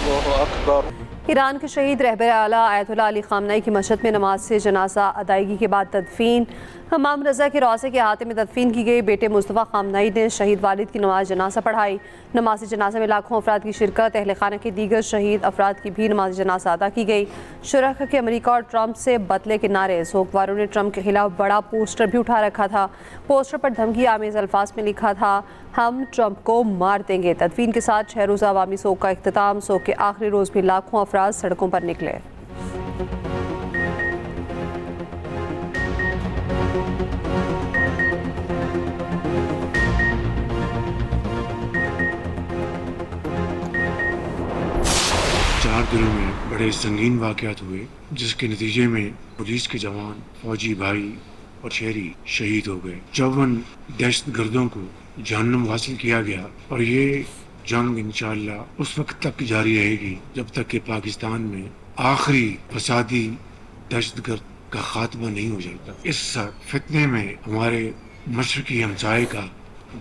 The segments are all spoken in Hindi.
अल्लाहु अकबर। ईरान के शहीद रहबर आला आयतुल्लाह अली ख़ामनई की मशहद में नमाज से जनाजा अदायगी के बाद तदफीन। हमाम रज़ा के रौसे के अहाते में तदफीन की गई। बेटे मुस्तफ़ा ख़ामनई ने शहीद वालिद की नमाज जनाजा पढ़ाई। नमाज जनाजा में लाखों अफराद की शिरकत। अहले खाना के दीगर शहीद अफराद की भी नमाज जनाजा अदा की गई। शुरका के अमरीका और ट्रंप से बदले के नारे। सोगवारों ने ट्रंप के खिलाफ बड़ा पोस्टर भी उठा रखा था। पोस्टर पर धमकी आमेज अल्फाज में लिखा था, हम ट्रंप को मार देंगे। तदफीन के साथ 6 रोज़ा अवामी सोग का इख्तिताम। सोग के आखिरी रोज़ भी लाखों अफराद सड़कों पर निकले। चार दिनों में बड़े संगीन वाक़यात हुए, जिसके नतीजे में पुलिस के जवान, फौजी भाई और शहरी शहीद हो गए। 54 दहशतगर्दों को जहन्नुम हासिल किया गया और ये जंग इंशाअल्लाह उस वक्त तक जारी रहेगी जब तक कि पाकिस्तान में आखिरी फसादी दहशतगर्द का खात्मा नहीं हो जाता। इस फितने में हमारे मशरकी हमसाये का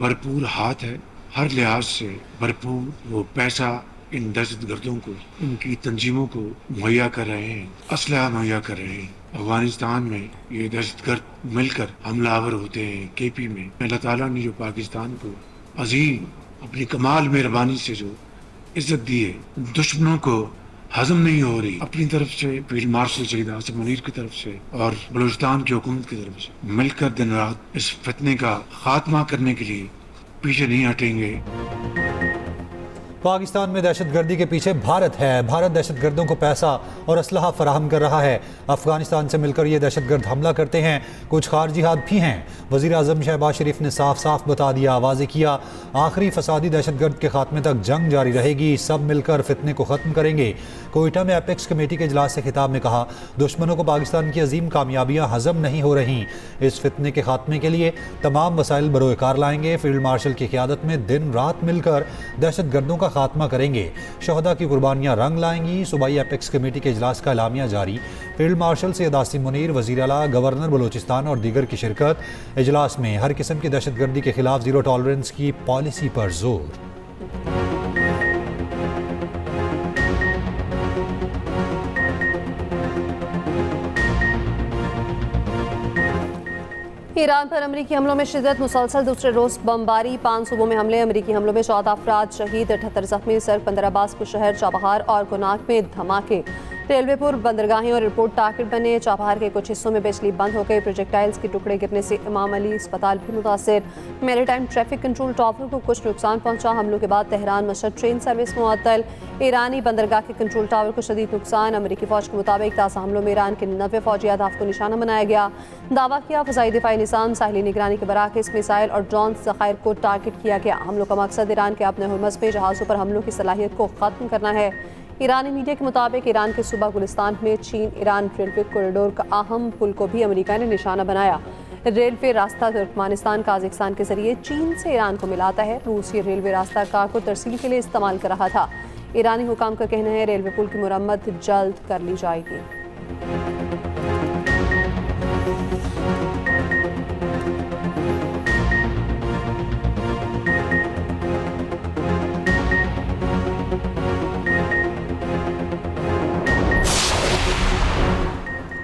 भरपूर हाथ है। हर लिहाज से भरपूर वो पैसा इन दहशतगर्दों को, उनकी तंजीमों को मुहैया कर रहे हैं, असलहा मुहैया कर रहे हैं। अफगानिस्तान में ये दहशतगर्द मिलकर हमलावर होते हैं। केपी में अल्लाह ताला ने जो पाकिस्तान को अजीम अपनी कमाल मेहरबानी से जो इज्जत दी है, दुश्मनों को हजम नहीं हो रही। अपनी तरफ से फील्ड मार्शल शहीद आसिम मुनीर की तरफ से और बलूचिस्तान की हुकूमत की तरफ से मिलकर दिन रात इस फितने का खात्मा करने के लिए पीछे नहीं हटेंगे। पाकिस्तान में दहशतगर्दी के पीछे भारत है। भारत दहशतगर्दों को पैसा और असलहा फराहम कर रहा है। अफगानिस्तान से मिलकर ये दहशतगर्द हमला करते हैं। कुछ खारजी हाथ भी हैं। वज़ीर आज़म शहबाज शरीफ ने साफ साफ बता दिया, वाज़े किया, आखिरी फसादी दहशतगर्द के खात्मे तक जंग जारी रहेगी। सब मिलकर फितने को ख़त्म करेंगे। कोयटा में एपेक्स कमेटी के इजलास से खिताब में कहा, दुश्मनों को पाकिस्तान की अजीम कामयाबियाँ हजम नहीं हो रही। इस फितने के खात्मे के लिए तमाम वसाइल बरोकार लाएंगे। फील्ड मार्शल की क़यादत में दिन रात मिलकर दहशतगर्दों का खात्मा करेंगे। शहदा की कुर्बानियां रंग लाएंगी। सूबाई एपेक्स कमेटी के इजलास का एलामिया जारी। फील्ड मार्शल सैयद आसिम मुनीर, वज़ीर आला, गवर्नर बलूचिस्तान और दीगर की शिरकत। इजलास में हर किस्म की दहशतगर्दी के खिलाफ जीरो टॉलरेंस की पॉलिसी पर जोर। ईरान पर अमरीकी हमलों में शिद्दत मुसलसल। दूसरे रोज़ बमबारी। 5 सूबों में हमले। अमरीकी हमलों में 14 अफराद शहीद, 78 जख्मी। सर बंदरअब्बास शहर, चाबहार और कोनाक में धमाके। रेलवेपुर, बंदरगाहें और एयरपोर्ट टारगेट बने। चाबहार के कुछ हिस्सों में बिजली बंद हो गई। प्रोजेक्टाइल्स के टुकड़े गिरने से इमाम अली अस्पताल भी मुतासर। मैरीटाइम ट्रैफिक कंट्रोल टावर को कुछ नुकसान पहुंचा। हमलों के बाद तेहरान मशहद ट्रेन सर्विस मुअत्तल। ईरानी बंदरगाह के कंट्रोल टावर को शदीद नुकसान। अमरीकी फौज के मुताबिक ताज़ा हमलों में ईरान के 90 फौजी अहदाफ को निशाना बनाया गया। दावा किया, फ़ज़ाई दिफाई निज़ाम, साहिली निगरानी के बराकिस मिसाइल और ड्रोन ज़खायर को टारगेट किया गया। हमलों का मकसद ईरान के अपने हुर्मस में जहाज़ों पर हमलों की सलाहियत को ख़त्म करना है। ईरानी मीडिया के मुताबिक ईरान के सूबा गुलिस्तान में चीन ईरान रेलवे कॉरिडोर का अहम पुल को भी अमेरिका ने निशाना बनाया। रेलवे रास्ता तुर्कमानिस्तान काज़ाकिस्तान के जरिए चीन से ईरान को मिलाता है। रूस ये रेलवे रास्ता कार्गो तरसील के लिए इस्तेमाल कर रहा था। ईरानी हुकाम का कहना है रेलवे पुल की मुरम्मत जल्द कर ली जाएगी।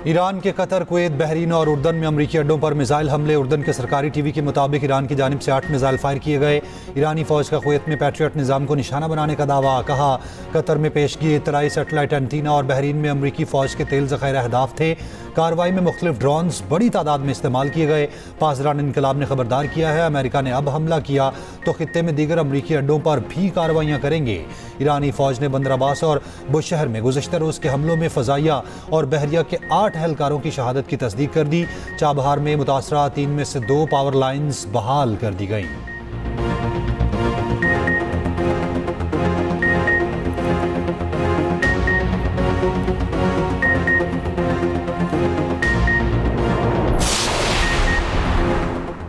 ईरान के कतर, कुवैत, बहरीन और उर्दन में अमरीकी अड्डों पर मिसाइल हमले। उर्दन के सरकारी टीवी के मुताबिक ईरान की जानिब से 8 मिसाइल फायर किए गए। ईरानी फौज का कुवैत में पैट्रियट निज़ाम को निशाना बनाने का दावा। कहा, कतर में पेशगी इत्तलाई सैटेलाइट एंटीना और बहरीन में अमरीकी फौज के तेल ज़खायर अहदाफ थे। कार्रवाई में मुख्तलिफ ड्रोन्स बड़ी तादाद में इस्तेमाल किए गए। पासदारान इनकलाब ने खबरदार किया है, अमेरिका ने अब हमला किया तो खित्ते में दीगर अमरीकी अड्डों पर भी कार्रवाइयाँ करेंगे। ईरानी फौज ने बंदर अब्बास और बुशहर में गुज़श्ता रोज़ के हमलों में फ़ज़ाइया और बहरिया के 8 एहलकारों की शहादत की तस्दीक कर दी। चाबहार में मुतासरा 3 में से 2 पावर लाइन्स बहाल कर दी गई।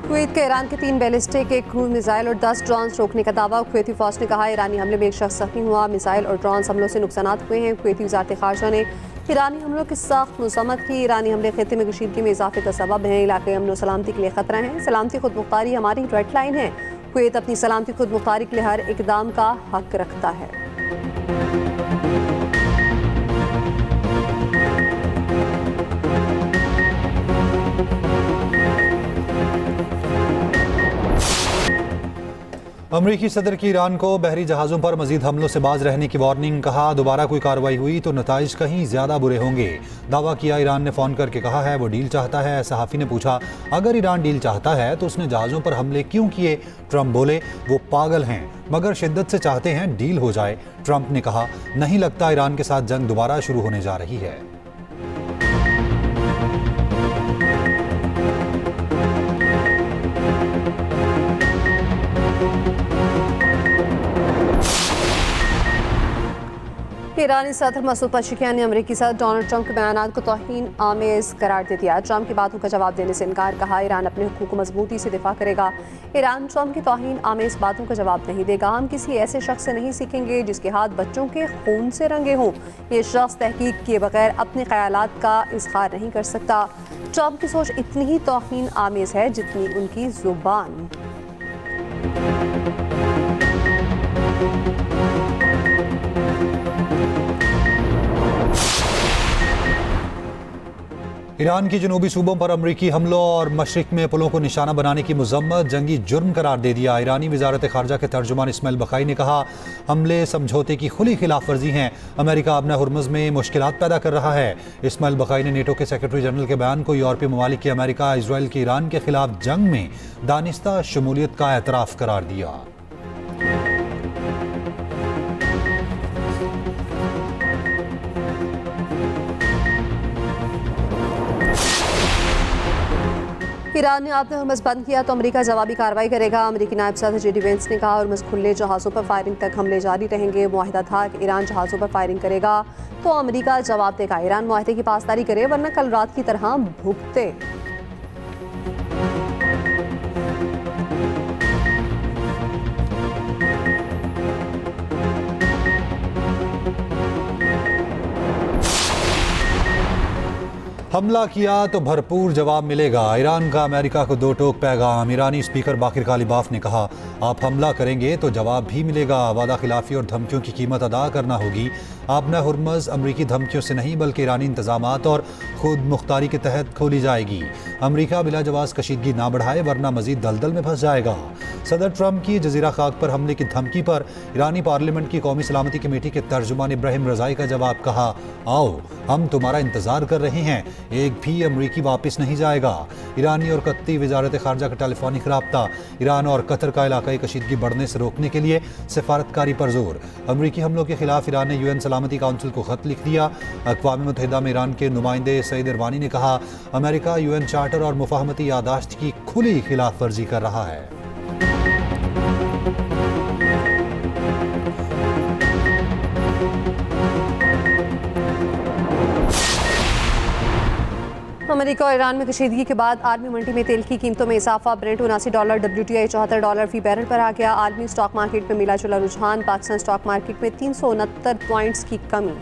कुवैत के ईरान के 3 बैलिस्टिक, 1 क्रूज मिसाइल और 10 ड्रोन रोकने का दावा। कुवैती फौज ने कहा, ईरानी हमले में 1 शख्स जख्मी हुआ। मिसाइल और ड्रोन हमलों से नुकसान हुए हैं। कुवैती वज़ारत ख़ारजा ने ईरानी हमलों की सख्त मज़म्मत की। ईरानी हमले खित्ते में कशीदगी में इजाफे का सबब हैं। इलाके अमन और सलामती के लिए खतरा है। सलामती खुद मुख्तारी हमारी रेड लाइन है। कुवैत अपनी सलामती खुद मुख्तारी के लिए हर इकदाम का हक रखता है। अमरीकी सदर की ईरान को बहरी जहाज़ों पर मजीद हमलों से बाज रहने की वार्निंग। कहा दोबारा कोई कार्रवाई हुई तो नताइज कहीं ज़्यादा बुरे होंगे। दावा किया ईरान ने फ़ोन करके कहा है वो डील चाहता है। सहाफ़ी ने पूछा अगर ईरान डील चाहता है तो उसने जहाज़ों पर हमले क्यों किए। ट्रंप बोले वो पागल हैं मगर शिद्दत से चाहते हैं डील हो जाए। ट्रंप ने कहा नहीं लगता ईरान के साथ जंग दोबारा शुरू होने जा रही है। ईरानी सदर मसूद पज़ेश्कियान ने अमेरिकी सदर डोनाल्ड ट्रंप के बयान को तौहीन आमेज करार दे दिया। ट्रंप की बातों का जवाब देने से इनकार। कहा ईरान अपने हुकूक को मजबूती से दिफा करेगा। ईरान ट्रंप की तौहीन आमेज बातों का जवाब नहीं देगा। हम किसी ऐसे शख्स से नहीं सीखेंगे जिसके हाथ बच्चों के खून से रंगे हों। ये शख्स तहकीक किए बगैर अपने ख्यालात का इजहार नहीं कर सकता। ट्रंप की सोच इतनी ही तौहीन आमेज है जितनी उनकी जुबान। ईरान की जनूबी सूबों पर अमरीकी हमलों और मशरिक में पुलों को निशाना बनाने की मजम्मत जंगी जुर्म करार दे दिया। ईरानी वजारत खारजा के तर्जुमान इस्माइल बखाई ने कहा हमले समझौते की खुली खिलाफ वर्जी हैं। अमेरिका अपना हुर्मुज़ में मुश्किलात पैदा कर रहा है। इस्माइल बखाई ने नेटो के सेक्रेटरी जनरल के बयान को यूरोपीय ममालिक की अमेरिका इसराइल की ईरान के खिलाफ जंग में दानिस्ता शमूलियत का एतराफ़ करार दिया। ईरान ने आपने हुर्मुज़ बंद किया तो अमेरिका जवाबी कार्रवाई करेगा। अमेरिकी नायब सदर जेडी वेंस ने कहा हुर्मुज़ खुले जहाज़ों पर फायरिंग तक हमले जारी रहेंगे। मुआहिदा था कि ईरान जहाज़ों पर फायरिंग करेगा तो अमेरिका जवाब देगा। ईरान मुआहिदे की पासदारी करे वरना कल रात की तरह भुगते। हमला किया तो भरपूर जवाब मिलेगा। ईरान का अमेरिका को दो टोक पैगाम। ईरानी स्पीकर बाकिर कालिबाफ ने कहा आप हमला करेंगे तो जवाब भी मिलेगा। वादा खिलाफी और धमकियों की कीमत अदा करना होगी। आपना हुर्मुज़ अमरीकी धमकियों से नहीं बल्कि ईरानी इंतजामात और खुद मुख्तारी के तहत खोली जाएगी। अमरीका बिला जवाज़ कशीदगी ना बढ़ाए वरना मजीद दलदल में फंस जाएगा। सदर ट्रंप की जजीरा खाक पर हमले की धमकी पर ईरानी पार्लियामेंट की कौमी सलामती कमेटी के तर्जुमान इब्राहिम रज़ाई का जवाब। कहा आओ हम तुम्हारा इंतजार कर रहे हैं। एक भी अमरीकी वापस नहीं जाएगा। ईरानी और कत्ती वजारत खारजा का टेलीफोनिक रब्ता ईरान और कतर का इलाकाई कशीदगी बढ़ने से रोकने के लिए सिफारतकारी पर जोर। अमरीकी हमलों के खिलाफ ईरान ने यूएन सलामती काउंसिल को खत लिख दिया। अक़वाम मुत्तहिदा में ईरान के नुमाइंदे सईद इरवानी ने कहा अमेरिका यूएन चार्टर और मुफाहमती यादाश्त की खुली खिलाफ वर्जी कर रहा है। अमेरिका और ईरान में कशीदगी के बाद आलमी मंडी में तेल की कीमतों में इजाफा। ब्रेंट $79, WTI $74 फी बैरल पर आ गया। आलमी स्टॉक मार्केट में मिला जुला रुझान। पाकिस्तान स्टॉक मार्केट में 369 पॉइंट्स की कमी।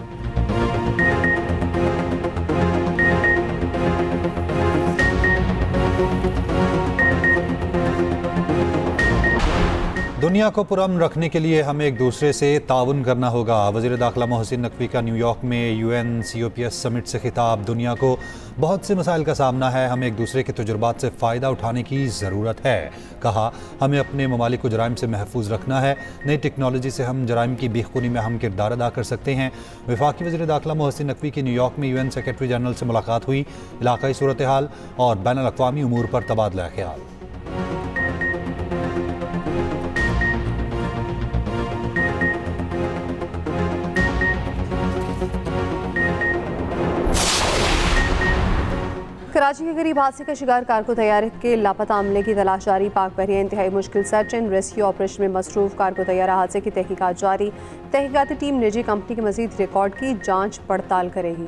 दुनिया को पुरअमन रखने के लिए हमें एक दूसरे से ताउन करना होगा। वज़ीर दाखिला मोहसिन नकवी का न्यूयॉर्क में UNCOPS समिट से खिताब। दुनिया को बहुत से मसाइल का सामना है, हमें एक दूसरे के तजुर्बात से फ़ायदा उठाने की ज़रूरत है। कहा हमें अपने ममालिक को जराइम से महफूज रखना है। नई टेक्नोलॉजी से हम जराइम की बेखूनी में हम किरदार अदा कर सकते हैं। वफाकी वज़ीर दाखिला मोहसिन नकवी की न्यूयॉर्क में UN सेक्रेटरी जनरल से मुलाकात हुई। इलाकाई सूरत हाल और बैनुल अक़वामी उमूर पर तबादला ख्याल। कराची के करीब हादसे का शिकार कारगो तैयारे के लापता अमले की तलाश जारी। पाक बहरिया इंतहाई मुश्किल सर्च एंड रेस्क्यू ऑपरेशन में मसरूफ। कारगो तैयारा हादसे की तहकीकात जारी। तहकीकाती टीम निजी कंपनी के मजीद रिकॉर्ड की जांच पड़ताल करेगी।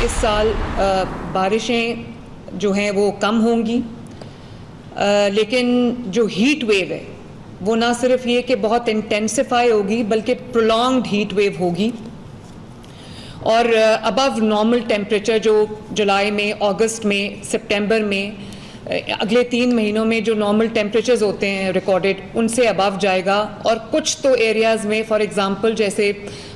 इस साल बारिशें जो हैं वो कम होंगी, लेकिन जो हीट वेव है वो ना सिर्फ ये कि बहुत इंटेंसिफाई होगी बल्कि प्रोलॉन्ग्ड हीट वेव होगी। और अबव नॉर्मल टेम्परेचर जो जुलाई में, अगस्त में, सितंबर में, अगले 3 महीनों में जो नॉर्मल टेम्परेचर्स होते हैं रिकॉर्डेड, उनसे अबव जाएगा। और कुछ तो एरियाज़ में, फॉर एग्जांपल जैसे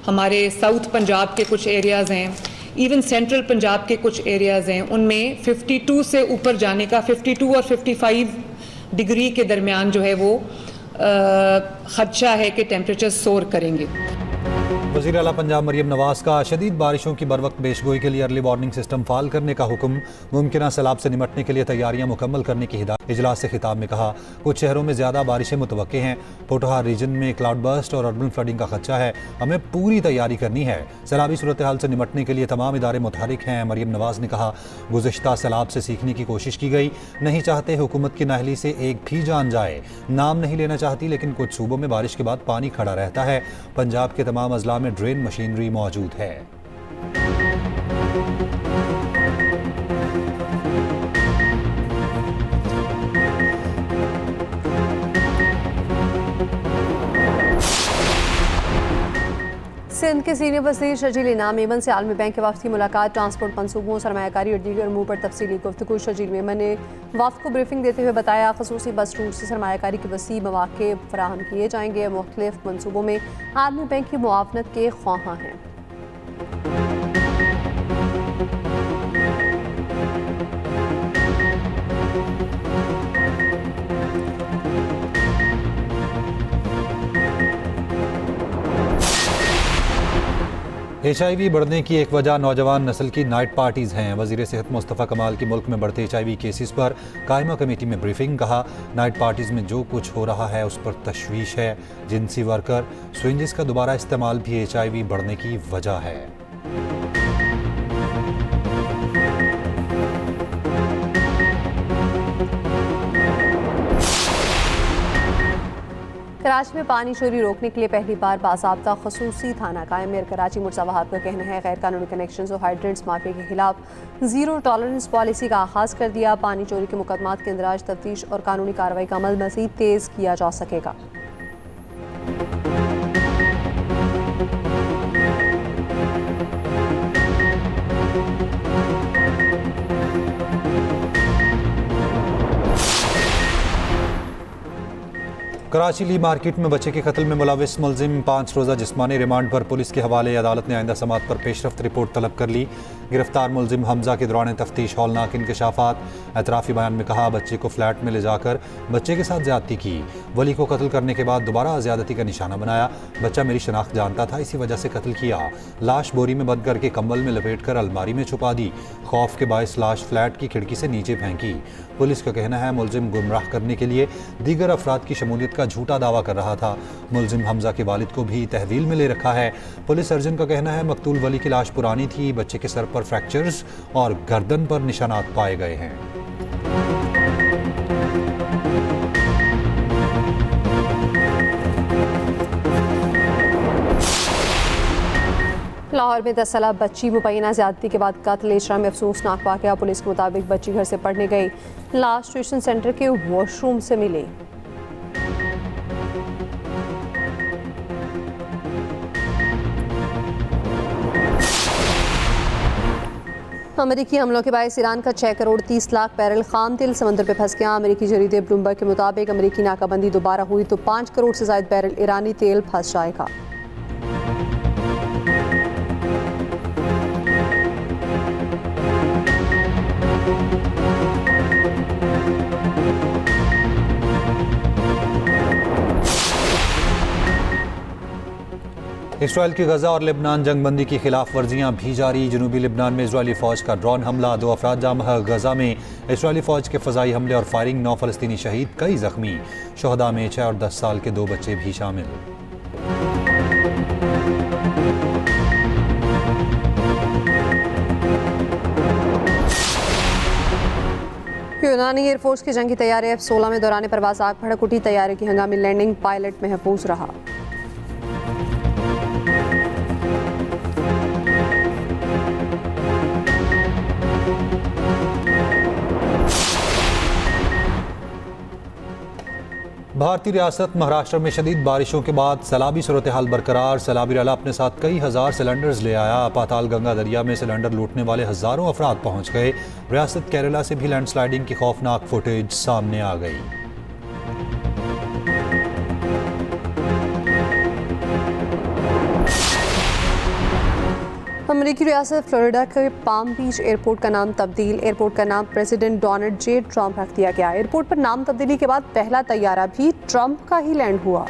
हमारे साउथ पंजाब के कुछ एरियाज़ हैं, इवन सेंट्रल पंजाब के कुछ एरियाज़ हैं, उनमें 52 से ऊपर जाने का, 52 और 55 डिग्री के दरमियान जो है वो खदशा है कि टेम्परेचर सोर करेंगे। वज़ीर आला पंजाब मरियम नवाज का शदीद बारिशों की बरवक्त पेशगोई के लिए अर्ली वार्निंग सिस्टम फाल करने का हुक्म, मुमकिन सैलाब से निपटने के लिए तैयारियां मुकम्मल करने की हिदायत। इजलास से खिताब में कहा, कुछ शहरों में ज़्यादा बारिशें मुतवक्के हैं, पोटोहार रीजन में क्लाउड बर्स्ट और अर्बन फ्लडिंग का खदशा है, हमें पूरी तैयारी करनी है। सैलाबी सूरत हाल से निपटने के लिए तमाम इदारे मुतहरिक हैं। मरियम नवाज ने कहा, गुज़िश्ता सैलाब से सीखने की कोशिश की गई, नहीं चाहते हुकूमत की नाअहली से एक भी जान जाए। नाम नहीं लेना चाहती, लेकिन कुछ सूबों में बारिश के बाद पानी खड़ा रहता है। पंजाब के तमाम अजला में ड्रेन मशीनरी मौजूद है। सिंध के सीनियर वज़ीर शर्जील इनाम मेमन से आलमी बैंक के वफ़द की मुलाकात, ट्रांसपोर्ट मनसूबों, सरमायाकारी और दीगर अमूर पर तफसीली गुफ्तगू। शर्जील मेमन ने वफ़द को ब्रीफिंग देते हुए बताया, ख़ुसूसी बस रूट से सरमायाकारी के वसी मौक़े फराहम किए जाएंगे। मुख्तलिफ मनसूबों में आलमी बैंक की मुआवनत के ख्वाहां हैं। HIV बढ़ने की एक वजह नौजवान नस्ल की नाइट पार्टीज़ हैं। वज़ीर सेहत मुस्तफ़ा कमाल की मुल्क में बढ़ते HIV केसेस पर कायमा कमेटी में ब्रीफिंग। कहा, नाइट पार्टीज़ में जो कुछ हो रहा है उस पर तशवीश है। जिनसी वर्कर, स्विंजेस का दोबारा इस्तेमाल भी HIV बढ़ने की वजह है। कराची में पानी चोरी रोकने के लिए पहली बार बाज़ाब्ता ख़ुसूसी थाना कायम। मेयर कराची मुर्तज़ा वहाब का कहना है, गैर कानूनी कनेक्शन और हाइड्रेंट्स माफिया के खिलाफ ज़ीरो टॉलरेंस पॉलिसी का आगाज़ कर दिया। पानी चोरी के मुकदमात के इंदराज, तफ्तीश और कानूनी कार्रवाई का अमल मज़ीद तेज़ किया जा सकेगा। कराची ली मार्केट में बच्चे के कत्ल में मुलविस मुलजिम 5 रोज़ा जिस्मानी रिमांड पर पुलिस के हवाले। अदालत ने आइंदा समात पर पेशरफ्त रिपोर्ट तलब कर ली। गिरफ्तार मुलजिम हमजा के दौरान तफ्तीश हौलनाक इंकशाफात। एतराफ़ी बयान में कहा, बच्चे को फ्लैट में ले जाकर बच्चे के साथ ज्यादती की, वली को कत्ल करने के बाद दोबारा ज्यादती का निशाना बनाया। बच्चा मेरी शनाख्त जानता था, इसी वजह से कत्ल किया। लाश बोरी में बंद करके कंबल में लपेट कर अलमारी में छुपा दी। खौफ के बायस लाश फ्लैट की खिड़की से नीचे फेंकी। पुलिस का कहना है, मुलजिम गुमराह करने के लिए दीगर अफराद की शमूलियत का झूठा दावा कर रहा था। मुलजिम हमजा के वालिद को भी तहवील में ले रखा है। पुलिस सर्जन का कहना है, मकतूल वली की लाश पुरानी थी। बच्चे के सर पर फ्रैक्चर्स और गर्दन पर निशानात पाए गए हैं। लाहौर में 10 साल बच्ची मुबैना ज़्यादती के बाद कत्ल। इशरा में अफसोसनाक वाक़या। पुलिस के मुताबिक बच्ची घर से पढ़ने गई, लाश ट्यूशन सेंटर के वॉशरूम से मिली। अमेरिकी हमलों के बायस ईरान का 6 करोड़ 30 लाख बैरल खाम तेल समंदर पे फंस गया। अमेरिकी जरीदे ब्लूमबर्ग के मुताबिक अमेरिकी नाकाबंदी दोबारा हुई तो 5 करोड़ से ज़ायद बैरल ईरानी तेल फंस जाएगा। इसराइल की गजा और लेबनान जंगबंदी की खिलाफ वर्जियाँ भी जारी। जनूबी लेबनान में इसराइली फ़ौज का ड्रोन हमला, 2 अफराद जाम। गजा में इसराइली फ़ौज के फ़ज़ाई हमले और फायरिंग, 9 फ़लस्तीनी शहीद, कई ज़ख्मी। शोहदा में 6 और 10 साल के 2 बच्चे भी शामिल। यूनानी एयरफोर्स की जंगी तैयारी F-16 में दौरान परवाज़ आग भड़क उठी। तैयारी की हंगामी लैंडिंग, पायलट महफूज रहा। भारतीय रियासत महाराष्ट्र में शदीद बारिशों के बाद सैलाबी सूरत हाल बरकरार। सैलाबी रैला अपने साथ कई हजार सिलेंडर्स ले आया। पाताल गंगा दरिया में सिलेंडर लूटने वाले हजारों अफराद पहुंच गए। रियासत केरला से भी लैंडस्लाइडिंग की खौफनाक फुटेज सामने आ गई। अमेरिकी रियासत फ्लोरिडा के पाम बीच एयरपोर्ट का नाम तब्दील। एयरपोर्ट का नाम प्रेसिडेंट डोनाल्ड जे ट्रंप रख दिया गया। एयरपोर्ट पर नाम तब्दीली के बाद पहला तैयारा भी ट्रंप का ही लैंड हुआ।